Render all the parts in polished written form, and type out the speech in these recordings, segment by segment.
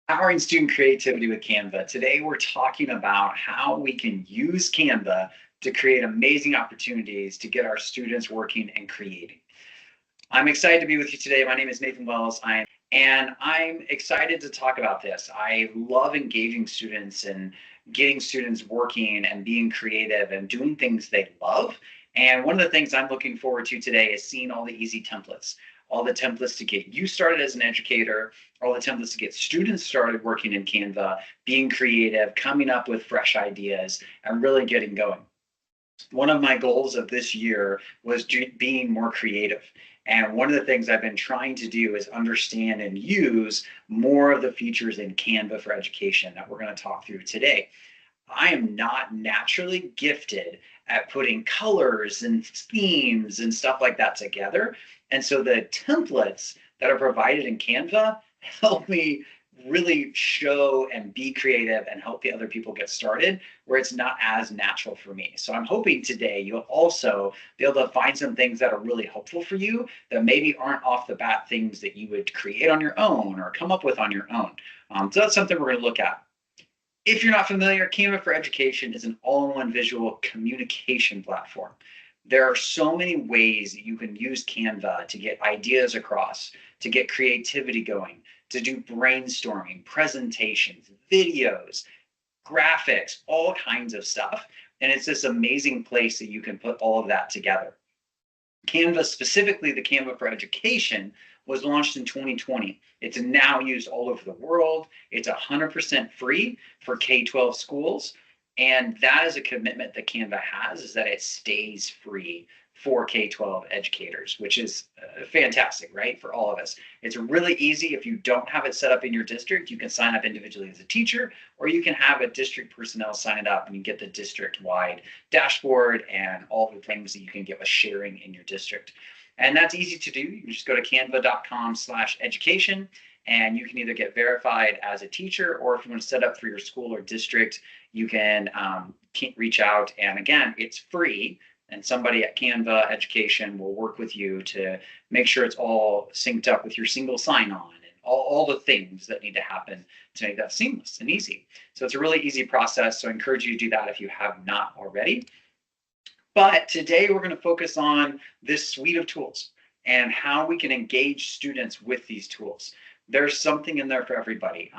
Empowering student creativity with Canva. Today, we're talking about how we can use Canva to create amazing opportunities to get our students working and creating. I'm excited to be with you today. My name is Nathan Wells. I'm excited to talk about this. I love engaging students and getting students working and being creative and doing things they love. And one of the things I'm looking forward to today is seeing all the easy templates, all the templates to get you started as an educator, all the templates to get students started working in Canva, being creative, coming up with fresh ideas, and really getting going. One of my goals of this year was being more creative. And one of the things I've been trying to do is understand and use more of the features in Canva for Education that we're going to talk through today. I am not naturally gifted at putting colors and themes and stuff like that together. And so the templates that are provided in Canva help me really show and be creative and help the other people get started where it's not as natural for me. So I'm hoping today you'll also be able to find some things that are really helpful for you that maybe aren't off the bat things that you would create on your own or come up with on your own. So that's something we're going to look at. If you're not familiar, Canva for Education is an all-in-one visual communication platform. There are so many ways that you can use Canva to get ideas across, to get creativity going, to do brainstorming, presentations, videos, graphics, all kinds of stuff. And it's this amazing place that you can put all of that together. Canva, specifically the Canva for Education, was launched in 2020. It's now used all over the world. It's 100% free for K-12 schools. And that is a commitment that Canva has, is that it stays free for K-12 educators, which is fantastic, right? For all of us. It's really easy. If you don't have it set up in your district, you can sign up individually as a teacher, or you can have a district personnel sign it up and you get the district-wide dashboard and all the things that you can get with sharing in your district. And that's easy to do. You can just go to canva.com/education and you can either get verified as a teacher, or if you want to set up for your school or district, you can reach out. And again, it's free. And somebody at Canva Education will work with you to make sure it's all synced up with your single sign-on and all the things that need to happen to make that seamless and easy. So it's a really easy process. So I encourage you to do that if you have not already. But today we're going to focus on this suite of tools and how we can engage students with these tools. There's something in there for everybody.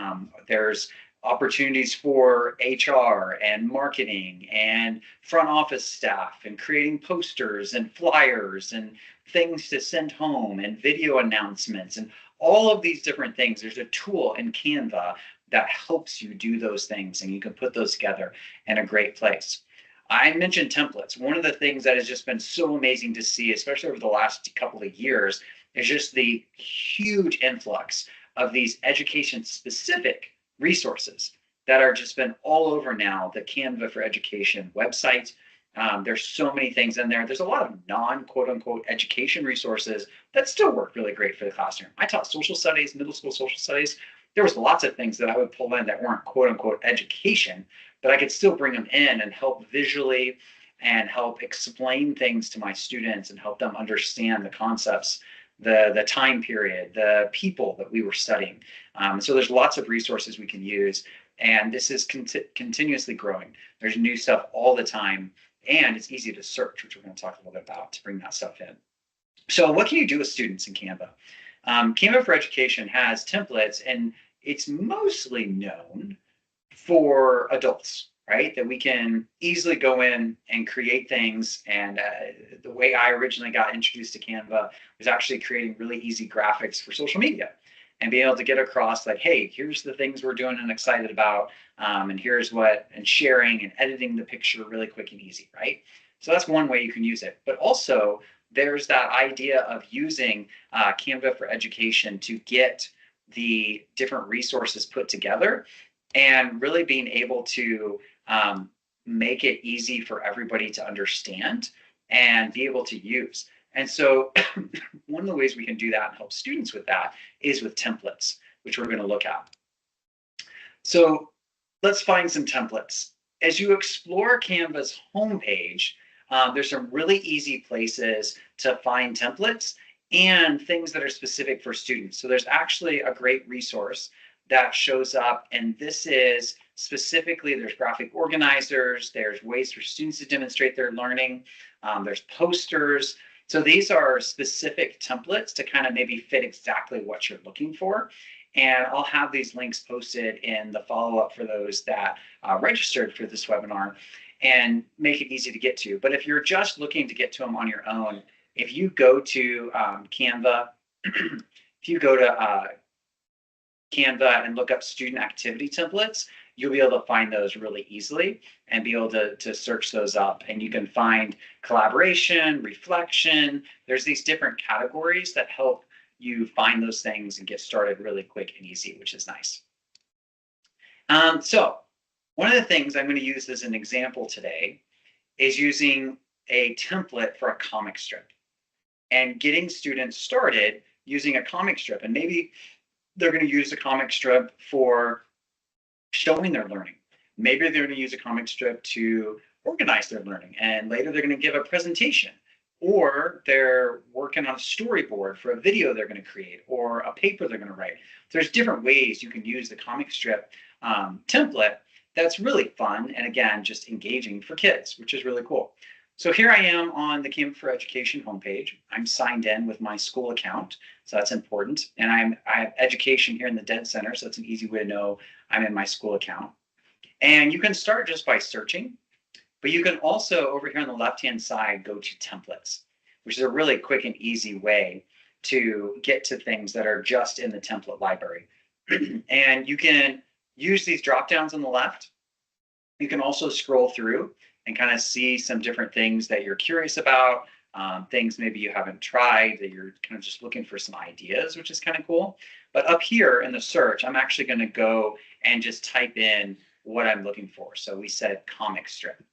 There's opportunities for HR and marketing and front office staff and creating posters and flyers and things to send home and video announcements and all of these different things. There's a tool in Canva that helps you do those things, and you can put those together in a great place. I mentioned templates. One of the things that has just been so amazing to see, especially over the last couple of years, is just the huge influx of these education-specific resources that are just been all over now the Canva for Education website. There's so many things in there. There's a lot of non-quote unquote education resources that still work really great for the classroom. I taught social studies, middle school social studies. There was lots of things that I would pull in that weren't quote unquote education, but I could still bring them in and help visually and help explain things to my students and help them understand the concepts, the time period, the people that we were studying. So there's lots of resources we can use, and this is continuously growing. There's new stuff all the time, and it's easy to search, which we're going to talk a little bit about to bring that stuff in. So what can you do with students in Canva? Canva for Education has templates, and it's mostly known for adults, right? That we can easily go in and create things. And the way I originally got introduced to Canva was actually creating really easy graphics for social media and being able to get across like, hey, here's the things we're doing and excited about. And here's what, and sharing and editing the picture really quick and easy, right? So that's one way you can use it. But also there's that idea of using Canva for Education to get the different resources put together and really being able to make it easy for everybody to understand and be able to use. And so one of the ways we can do that and help students with that is with templates, which we're going to look at. So let's find some templates. As you explore Canva's homepage, there's some really easy places to find templates and things that are specific for students. So there's actually a great resource that shows up. And this is specifically, there's graphic organizers, there's ways for students to demonstrate their learning, there's posters. So these are specific templates to kind of maybe fit exactly what you're looking for. And I'll have these links posted in the follow-up for those that registered for this webinar and make it easy to get to. But if you're just looking to get to them on your own, if you go to Canva, if you go to Canva and look up student activity templates, you'll be able to find those really easily and be able to search those up. And you can find collaboration, reflection. There's these different categories that help you find those things and get started really quick and easy, which is nice. So one of the things I'm going to use as an example today is using a template for a comic strip and getting students started using a comic strip. And maybe they're going to use a comic strip for showing their learning. Maybe they're going to use a comic strip to organize their learning, and later they're going to give a presentation, or they're working on a storyboard for a video they're going to create or a paper they're going to write. There's different ways you can use the comic strip template that's really fun and, again, just engaging for kids, which is really cool. So here I am on the Canva for Education homepage. I'm signed in with my school account, so that's important. And I have education here in the Dead Center, so it's an easy way to know I'm in my school account. And you can start just by searching, but you can also, over here on the left-hand side, go to templates, which is a really quick and easy way to get to things that are just in the template library. And you can use these drop downs on the left. You can also scroll through and kind of see some different things that you're curious about, things maybe you haven't tried, that you're kind of just looking for some ideas, which is kind of cool. But up here in the search, I'm actually going to go and just type in what I'm looking for. So we said comic strip.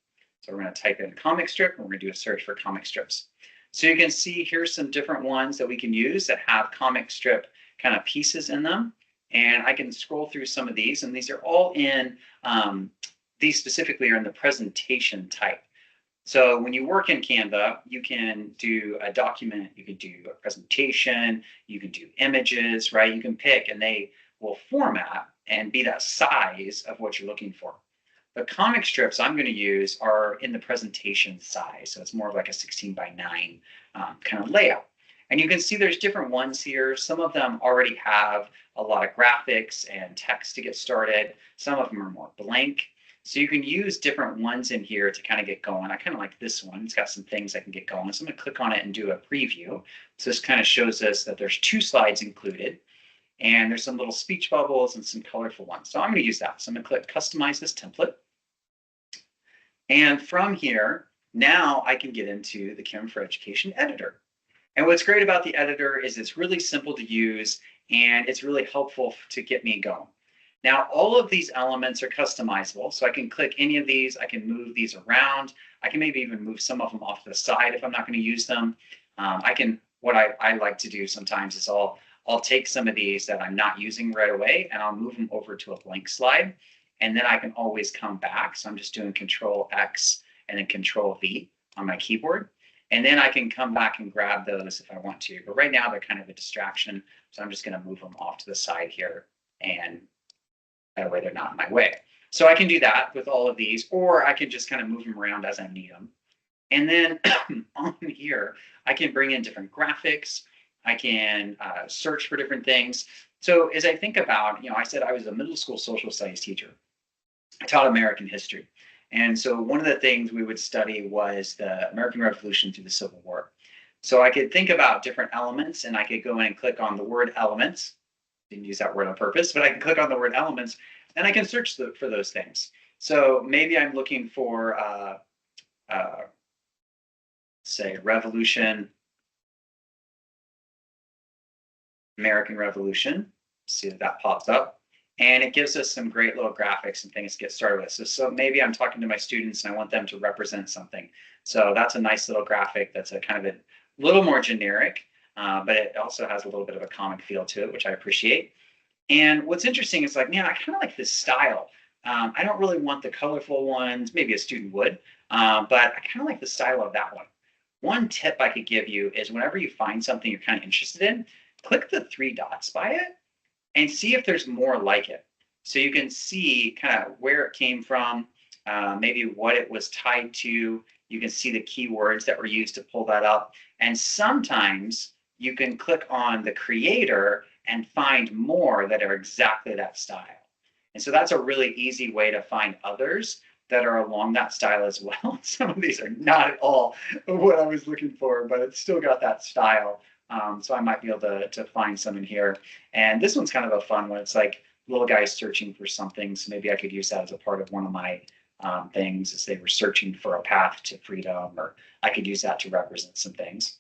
So we're going to type in comic strip, and we're going to do a search for comic strips. So you can see here's some different ones that we can use that have comic strip kind of pieces in them. And I can scroll through some of these, and these are all in, these specifically are in the presentation type. So when you work in Canva, you can do a document, you can do a presentation, you can do images, right? You can pick, and they will format and be that size of what you're looking for. The comic strips I'm going to use are in the presentation size. So it's more of like a 16:9 kind of layout. And you can see there's different ones here. Some of them already have a lot of graphics and text to get started. Some of them are more blank. So you can use different ones in here to kind of get going. I kind of like this one. It's got some things I can get going. So I'm going to click on it and do a preview. So this kind of shows us that there's 2 slides included. And there's some little speech bubbles and some colorful ones. So I'm going to use that. So I'm going to click Customize this template. And from here, now I can get into the Canva for Education editor. And what's great about the editor is it's really simple to use, and it's really helpful to get me going. Now, all of these elements are customizable, so I can click any of these. I can move these around. I can maybe even move some of them off to the side if I'm not going to use them. What I like to do sometimes is I'll take some of these that I'm not using right away, and I'll move them over to a blank slide, and then I can always come back. So I'm just doing Control X and then Control V on my keyboard. And then I can come back and grab those if I want to. But right now they're kind of a distraction. So I'm just going to move them off to the side here, and that way they're not in my way. So I can do that with all of these, or I can just kind of move them around as I need them. And then on here, I can bring in different graphics. I can search for different things. So as I think about, I said I was a middle school social studies teacher. I taught American history. And so one of the things we would study was the American Revolution through the Civil War. So I could think about different elements, and I could go in and click on the word elements. Didn't use that word on purpose, but I can click on the word elements, and I can search for those things. So maybe I'm looking for, say, Revolution, American Revolution. See if that pops up. And it gives us some great little graphics and things to get started with. So maybe I'm talking to my students and I want them to represent something. So that's a nice little graphic that's a kind of a little more generic, but it also has a little bit of a comic feel to it, which I appreciate. And what's interesting is like, man, I kind of like this style. I don't really want the colorful ones. Maybe a student would, but I kind of like the style of that one. One tip I could give you is whenever you find something you're kind of interested in, click the 3 dots by it and see if there's more like it. So you can see kind of where it came from, maybe what it was tied to. You can see the keywords that were used to pull that up. And sometimes you can click on the creator and find more that are exactly that style. And so that's a really easy way to find others that are along that style as well. Some of these are not at all what I was looking for, but it's still got that style. So I might be able to find some in here. And this one's kind of a fun one. It's like little guys searching for something. So maybe I could use that as a part of one of my things as they were searching for a path to freedom, or I could use that to represent some things.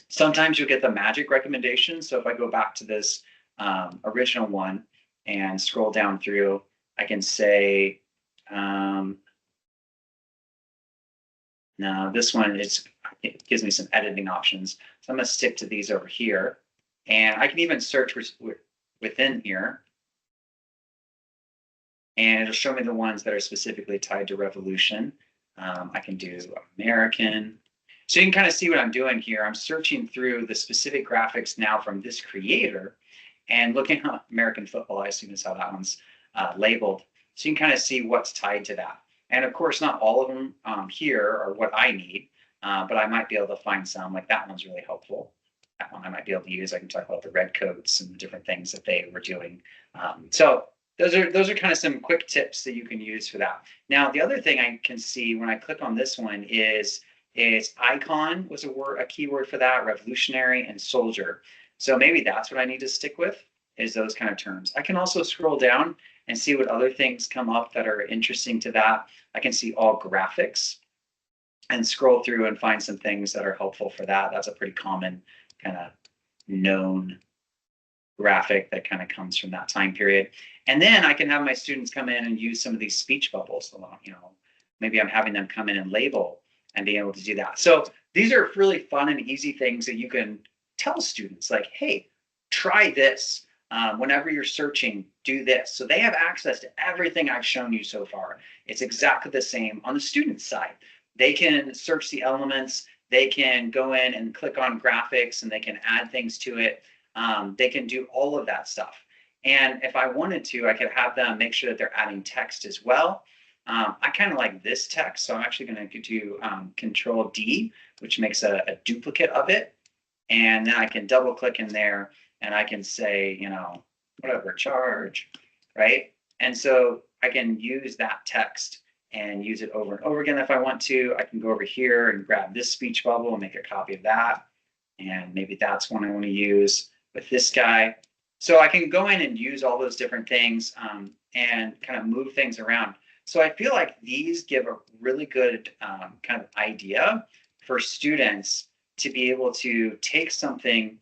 Sometimes you'll get the magic recommendation. So if I go back to this original one and scroll down through, I can say, now this one, it gives me some editing options. So I'm going to stick to these over here. And I can even search within here. And it'll show me the ones that are specifically tied to revolution. I can do American. So you can kind of see what I'm doing here. I'm searching through the specific graphics now from this creator and looking at American football. I assume is how that one's labeled. So you can kind of see what's tied to that. And of course, not all of them here are what I need, but I might be able to find some. Like that one's really helpful. That one I might be able to use. I can talk about the red coats and the different things that they were doing. So those are kind of some quick tips that you can use for that. Now, the other thing I can see when I click on this one is icon was a keyword for that, revolutionary and soldier. So maybe that's what I need to stick with, is those kind of terms. I can also scroll down and see what other things come up that are interesting to that. I can see all graphics and scroll through and find some things that are helpful for that. That's a pretty common kind of known graphic that kind of comes from that time period. And then I can have my students come in and use some of these speech bubbles along, maybe I'm having them come in and label and being able to do that. So these are really fun and easy things that you can tell students like, hey, try this. Whenever you're searching, do this. So they have access to everything I've shown you so far. It's exactly the same on the student side. They can search the elements. They can go in and click on graphics and they can add things to it. They can do all of that stuff. And if I wanted to, I could have them make sure that they're adding text as well. I kind of like this text, so I'm actually going to do Control D, which makes a duplicate of it. And then I can double click in there and I can say, whatever, charge, right? And so I can use that text and use it over and over again if I want to. I can go over here and grab this speech bubble and make a copy of that. And maybe that's one I want to use with this guy. So I can go in and use all those different things and kind of move things around. So I feel like these give a really good kind of idea for students to be able to take something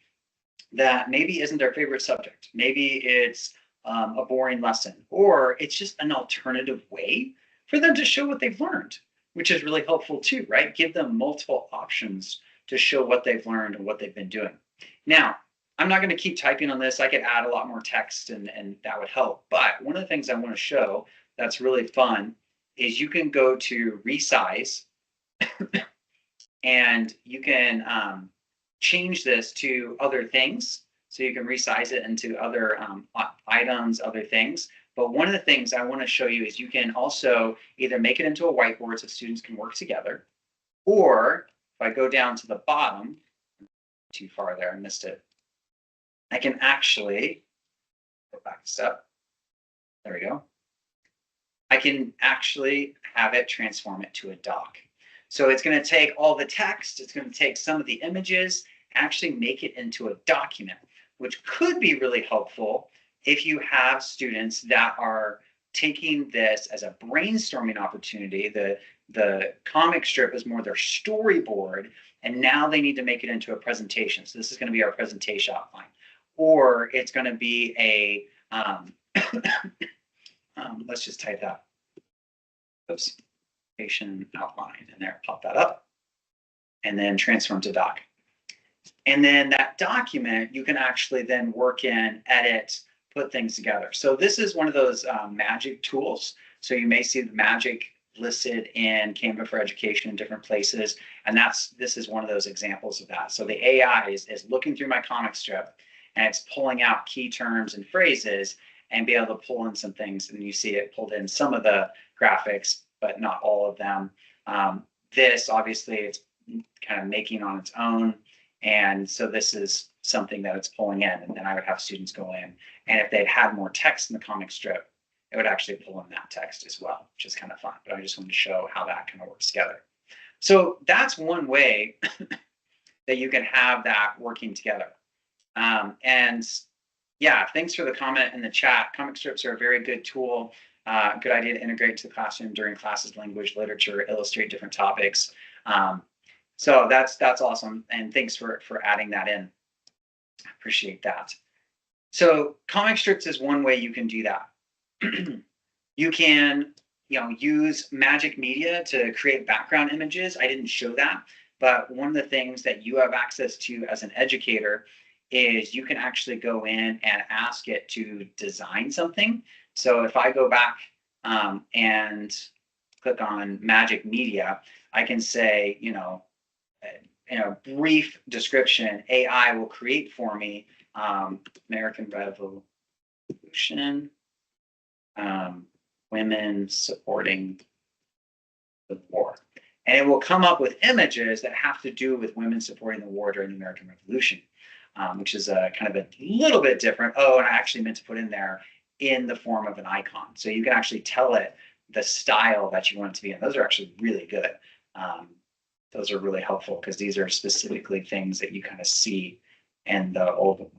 that maybe isn't their favorite subject. Maybe it's a boring lesson, or it's just an alternative way for them to show what they've learned, which is really helpful too, right? Give them multiple options to show what they've learned and what they've been doing. Now, I'm not going to keep typing on this. I could add a lot more text and that would help. But one of the things I want to show that's really fun is you can go to resize and you can change this to other things. So you can resize it into other items, other things. But one of the things I want to show you is you can also either make it into a whiteboard so students can work together, or if I go down to the bottom, too far there, I missed it. I can actually go back a step. There we go. I can actually have it transform it to a doc. So it's going to take all the text, it's going to take some of the images, actually make it into a document, which could be really helpful if you have students that are taking this as a brainstorming opportunity. The comic strip is more their storyboard, and now they need to make it into a presentation. So this is going to be our presentation outline. Or it's going to be a, let's just type that. Oops, presentation outline, and there, pop that up, and then transform to doc. And then that document, you can actually then work in, edit, put things together. So this is one of those magic tools. So you may see the magic listed in Canva for Education in different places. And this is one of those examples of that. So the AI is looking through my comic strip and it's pulling out key terms and phrases and be able to pull in some things. And you see it pulled in some of the graphics, but not all of them. This obviously it's kind of making on its own. And so this is something that it's pulling in, and then I would have students go in. And if they'd had more text in the comic strip, it would actually pull in that text as well, which is kind of fun. But I just wanted to show how that kind of works together. So that's one way that you can have that working together. And yeah, thanks for the comment in the chat. Comic strips are a very good tool. Good idea to integrate to the classroom during classes, language, literature, illustrate different topics. So that's awesome. And thanks for adding that in. I appreciate that. So comic strips is one way you can do that. You can, use magic media to create background images. I didn't show that, but one of the things that you have access to as an educator is you can actually go in and ask it to design something. So if I go back and click on magic media, I can say, in a brief description, AI will create for me American Revolution, women supporting the war. And it will come up with images that have to do with women supporting the war during the American Revolution, which is a kind of a little bit different. Oh, and I actually meant to put in there in the form of an icon. So you can actually tell it the style that you want it to be in. Those are actually really good. Those are really helpful because these are specifically things that you kind of see in the older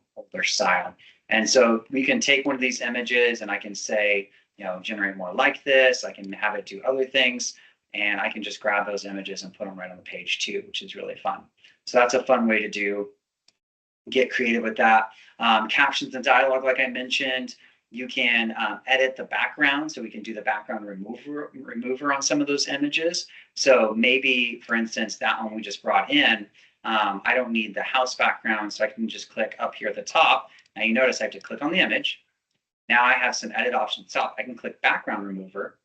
style. And so we can take one of these images and I can say, generate more like this. I can have it do other things, and I can just grab those images and put them right on the page too, which is really fun. So that's a fun way to do. Get creative with that. Captions and dialogue, like I mentioned, you can edit the background, so we can do the background remover on some of those images. So maybe, for instance, that one we just brought in, I don't need the house background, so I can just click up here at the top. Now you notice I have to click on the image. Now I have some edit options top. I can click background remover,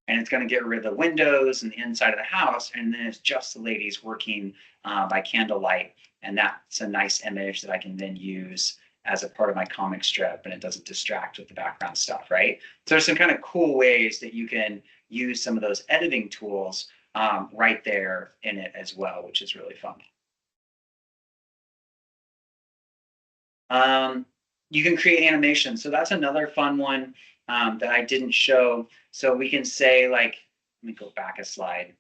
and it's going to get rid of the windows and the inside of the house, and then it's just the ladies working by candlelight, and that's a nice image that I can then use as a part of my comic strip, and it doesn't distract with the background stuff, right? So there's some kind of cool ways that you can use some of those editing tools right there in it as well, which is really fun. You can create animations. So that's another fun one that I didn't show. So we can say, like, let me go back a slide.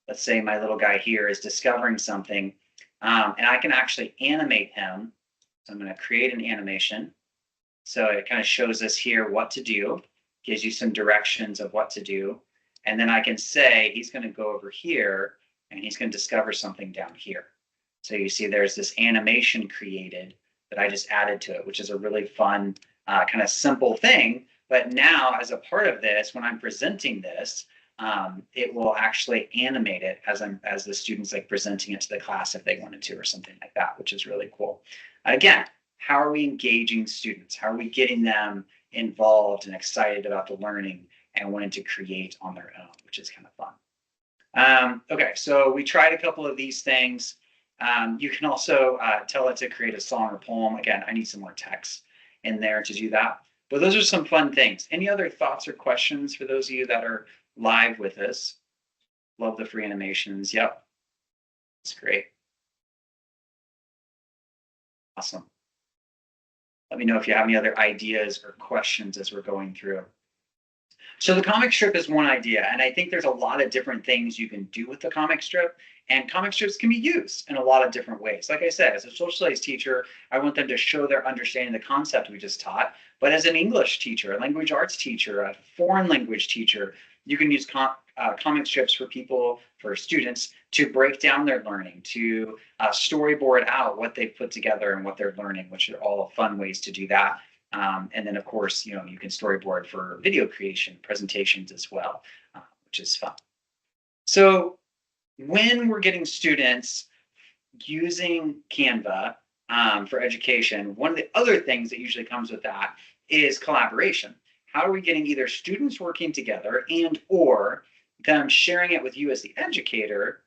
Let's say my little guy here is discovering something, and I can actually animate him. So I'm going to create an animation. So it kind of shows us here what to do, gives you some directions of what to do. And then I can say he's going to go over here and he's going to discover something down here. So you see there's this animation created that I just added to it, which is a really fun kind of simple thing. But now as a part of this, when I'm presenting this, it will actually animate it as the students like presenting it to the class if they wanted to or something like that, which is really cool. Again, how are we engaging students? How are we getting them involved and excited about the learning and wanting to create on their own, which is kind of fun. Okay, so we tried a couple of these things. You can also tell it to create a song or poem. Again, I need some more text in there to do that. But those are some fun things. Any other thoughts or questions for those of you that are live with us? Love the free animations. Yep, that's great. Awesome. Let me know if you have any other ideas or questions as we're going through. So the comic strip is one idea, and I think there's a lot of different things you can do with the comic strip, and comic strips can be used in a lot of different ways. Like I said, as a social studies teacher, I want them to show their understanding of the concept we just taught, but as an English teacher, a language arts teacher, a foreign language teacher, you can use comic strips for people, for students, to break down their learning, to storyboard out what they've put together and what they're learning, which are all fun ways to do that. And then, of course, you can storyboard for video creation, presentations as well, which is fun. So when we're getting students using Canva for education, one of the other things that usually comes with that is collaboration. How are we getting either students working together and or them sharing it with you as the educator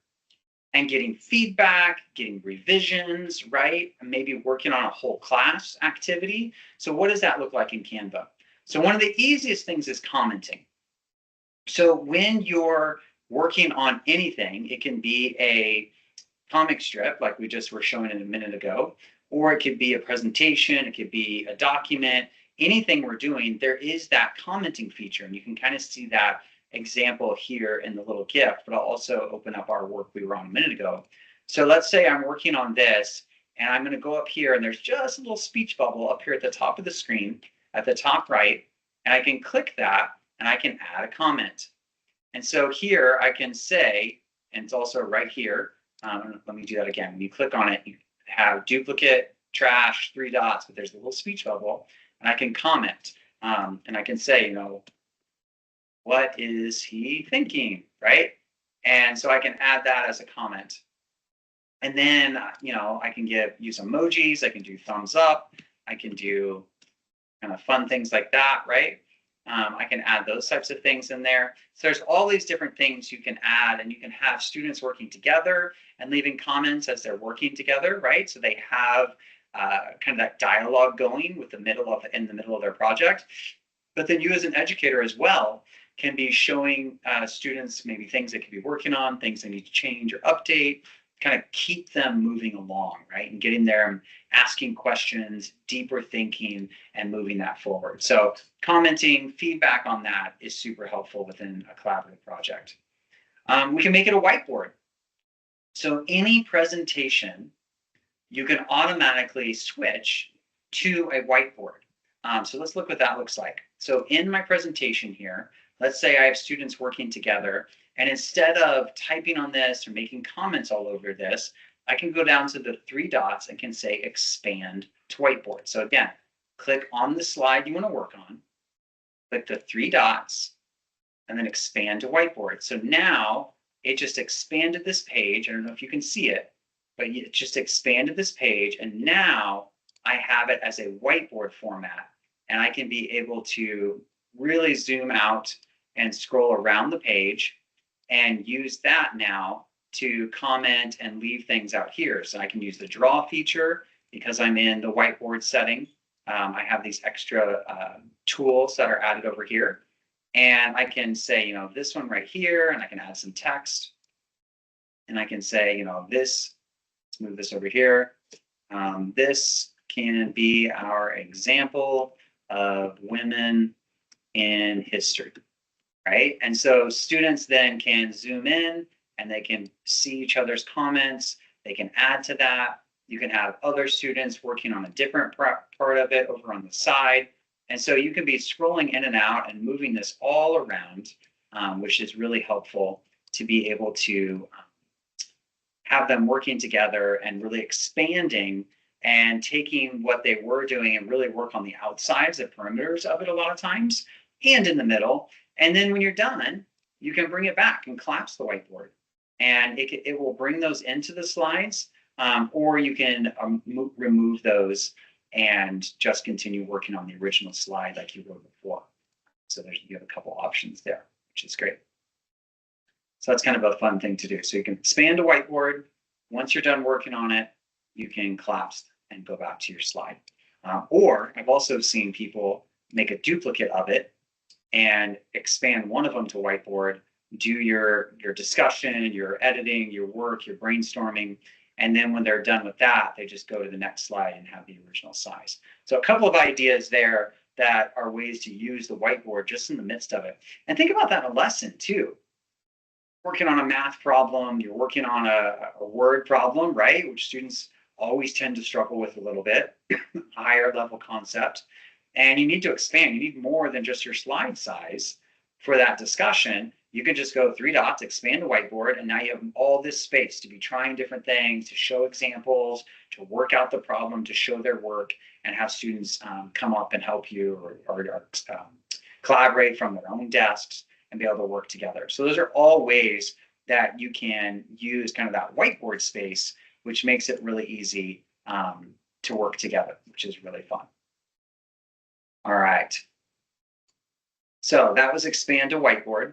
and getting feedback, getting revisions, right? And maybe working on a whole class activity. So what does that look like in Canva? So one of the easiest things is commenting. So when you're working on anything, it can be a comic strip like we just were showing a minute ago, or it could be a presentation, it could be a document, anything we're doing, there is that commenting feature. And you can kind of see that example here in the little GIF, but I'll also open up our work we were on a minute ago. So let's say I'm working on this and I'm going to go up here and there's just a little speech bubble up here at the top of the screen, at the top right, and I can click that and I can add a comment. And so here I can say, and it's also right here, let me do that again. When you click on it, you have duplicate, trash, 3 dots, but there's a little speech bubble, and I can comment. And I can say, you know, what is he thinking, right? And so I can add that as a comment. And then, you know, I can use emojis, I can do thumbs up, I can do kind of fun things like that, right? I can add those types of things in there. So there's all these different things you can add, and you can have students working together and leaving comments as they're working together, right? So they have kind of that dialogue going in the middle of their project. But then you as an educator as well can be showing students maybe things they could be working on, things they need to change or update, kind of keep them moving along, right? And getting there, asking questions, deeper thinking, and moving that forward. So commenting, feedback on that is super helpful within a collaborative project. We can make it a whiteboard. So any presentation, you can automatically switch to a whiteboard. So let's look what that looks like. So in my presentation here, let's say I have students working together, and instead of typing on this or making comments all over this, I can go down to the 3 dots and can say expand to whiteboard. So again, click on the slide you want to work on, click the 3 dots, and then expand to whiteboard. So now it just expanded this page. I don't know if you can see it, but it just expanded this page. And now I have it as a whiteboard format. And I can be able to really zoom out and scroll around the page and use that now to comment and leave things out here. So I can use the draw feature because I'm in the whiteboard setting. I have these extra tools that are added over here. And I can say, you know, this one right here, and I can add some text. And I can say, you know, this, let's move this over here. This can be our example of women in history, right? And so students then can zoom in and they can see each other's comments. They can add to that. You can have other students working on a different part of it over on the side. And so you can be scrolling in and out and moving this all around, which is really helpful to be able to have them working together and really expanding and taking what they were doing and really work on the outsides, the perimeters of it a lot of times, and in the middle. And then when you're done, you can bring it back and collapse the whiteboard. And it will bring those into the slides, or you can remove those and just continue working on the original slide like you wrote before. So you have a couple options there, which is great. So that's kind of a fun thing to do. So you can expand a whiteboard. Once you're done working on it, you can collapse and go back to your slide. Or I've also seen people make a duplicate of it and expand one of them to whiteboard, do your discussion, your editing, your work, your brainstorming. And then when they're done with that, they just go to the next slide and have the original size. So a couple of ideas there that are ways to use the whiteboard just in the midst of it. And think about that in a lesson too. Working on a math problem, you're working on a word problem, right? Which students always tend to struggle with a little bit, higher level concept. And you need to expand. You need more than just your slide size for that discussion. You can just go 3 dots, expand the whiteboard, and now you have all this space to be trying different things, to show examples, to work out the problem, to show their work, and have students come up and help you or collaborate from their own desks and be able to work together. So those are all ways that you can use kind of that whiteboard space, which makes it really easy to work together, which is really fun. All right. So that was expand to whiteboard.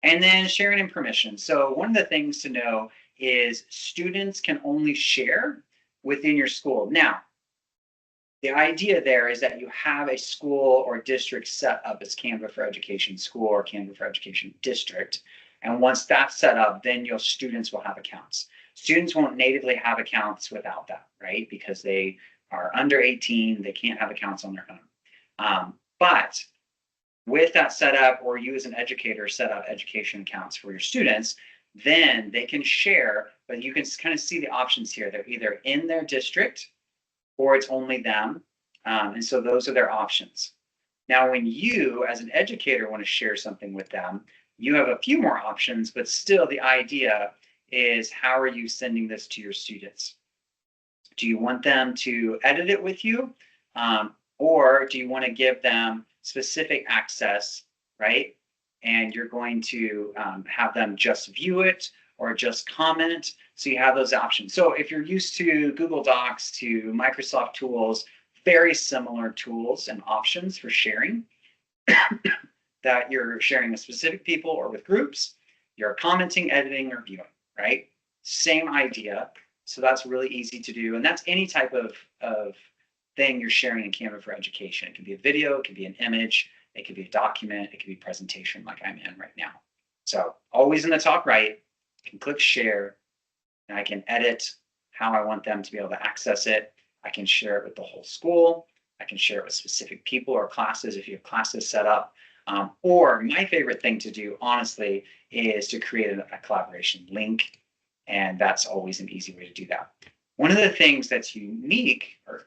And then sharing and permission. So one of the things to know is students can only share within your school. Now, the idea there is that you have a school or district set up as Canva for Education school or Canva for Education district. And once that's set up, then your students will have accounts. Students won't natively have accounts without that, right? Because they are under 18, they can't have accounts on their own. But with that set up, or you as an educator set up education accounts for your students, then they can share, but you can kind of see the options here. They're either in their district or it's only them. And so those are their options. Now, when you as an educator want to share something with them, you have a few more options, but still the idea is, how are you sending this to your students? Do you want them to edit it with you? Or do you want to give them specific access, right? And you're going to have them just view it or just comment. So you have those options. So if you're used to Google Docs, to Microsoft tools, very similar tools and options for sharing that you're sharing with specific people or with groups, you're commenting, editing, or viewing, right? Same idea. So that's really easy to do. And that's any type of thing you're sharing in Canva for Education. It can be a video, it can be an image, it could be a document, it could be a presentation like I'm in right now. So always in the top right, I can click share, and I can edit how I want them to be able to access it. I can share it with the whole school. I can share it with specific people or classes if you have classes set up. Or my favorite thing to do, honestly, is to create a collaboration link. And that's always an easy way to do that. One of the things that's unique, or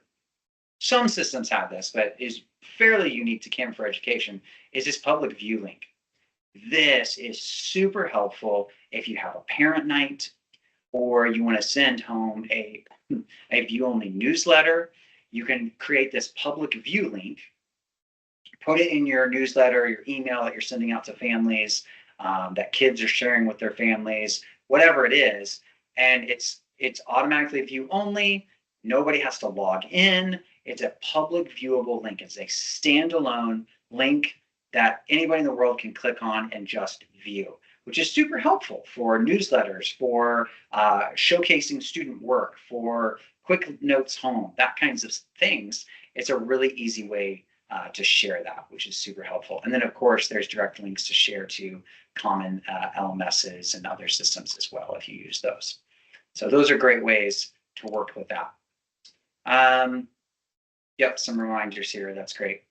some systems have this, but is fairly unique to Canva for Education, is this public view link. This is super helpful if you have a parent night or you want to send home a view-only newsletter. You can create this public view link, put it in your newsletter, your email that you're sending out to families, that kids are sharing with their families, whatever it is, and it's automatically view only. Nobody has to log in. It's a public viewable link. It's a standalone link that anybody in the world can click on and just view, which is super helpful for newsletters, for showcasing student work, for quick notes home, that kinds of things. It's a really easy way to share that, which is super helpful. And then, of course, there's direct links to share to common LMSs and other systems as well if you use those. So those are great ways to work with that. Yep, some reminders here. That's great.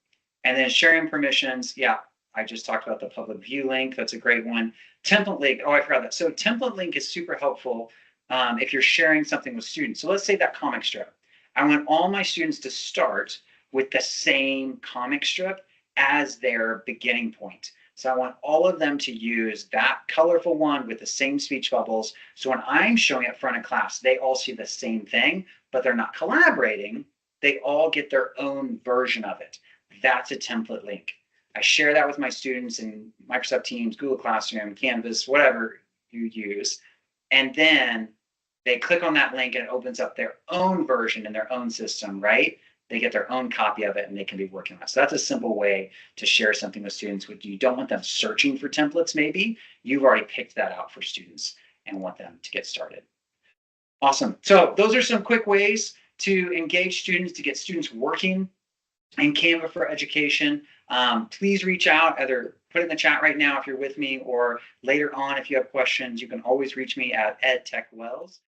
And then sharing permissions. Yeah, I just talked about the public view link. That's a great one. Template link. Oh, I forgot that. So template link is super helpful if you're sharing something with students. So let's say that comic strip. I want all my students to start with the same comic strip as their beginning point. So I want all of them to use that colorful one with the same speech bubbles. So when I'm showing it in front of class, they all see the same thing, but they're not collaborating. They all get their own version of it. That's a template link. I share that with my students in Microsoft Teams, Google Classroom, Canvas, whatever you use. And then they click on that link and it opens up their own version in their own system, right? They get their own copy of it and they can be working on it. So that's a simple way to share something with students. You don't want them searching for templates, maybe. You've already picked that out for students and want them to get started. Awesome. So those are some quick ways to engage students, to get students working in Canva for Education. Please reach out, either put it in the chat right now if you're with me, or later on if you have questions. You can always reach me at edtechwells